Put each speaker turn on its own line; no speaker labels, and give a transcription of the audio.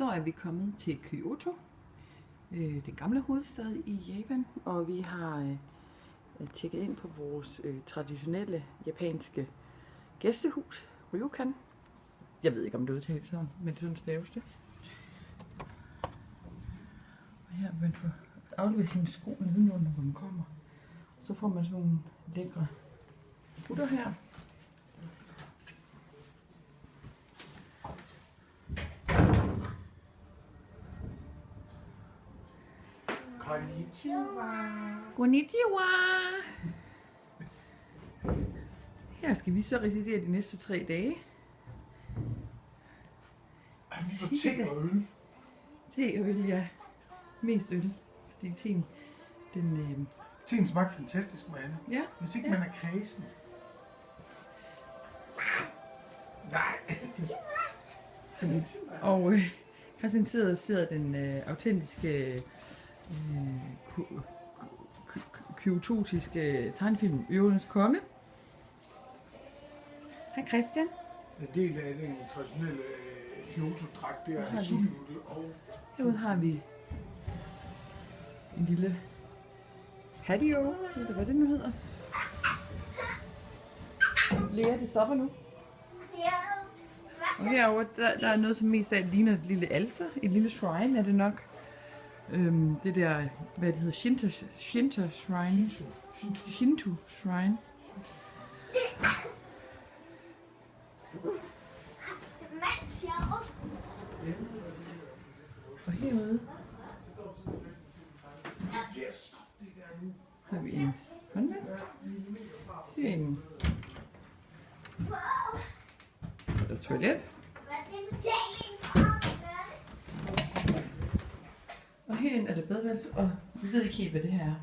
Så er vi kommet til Kyoto, den gamle hovedstad i Japan, og vi har tjekket ind på vores traditionelle japanske gæstehus, Ryokan. Jeg ved ikke, om det udtales sådan, men det er sådan staves det. Og her man får aflevere sine sko nedenunder, hvor man kommer. Så får man sådan nogle lækre putter her.
Konnichiwa.
Konnichiwa. Her skal vi så residere de næste 3 dage.
Vi får te og øl.
Te og øl, ja. Mest øl. Fordi teen,
Teen smagte fantastisk, Marianne.
ja.
Hvis ikke man er kredsen. Nej.
Og Christian sidder og ser den autentiske kyototiske tegnefilm Øvernes Konge. Hej Christian.
En del af den traditionelle Kyoto-dragt, det er sudnutte og...
Herude har vi en lille patio, eller hvad det nu hedder. Lea, det stopper nu. Og herovre, der er noget, som mest af ligner et lille alter, et lille shrine er det nok. Det der, hvad det hedder, Shinto Shrine. Shinto Shrine. Og herude har vi en håndvask. Det er en toilet. Og herinde er det badeværelse, og vi ved ikke helt, hvad det her er.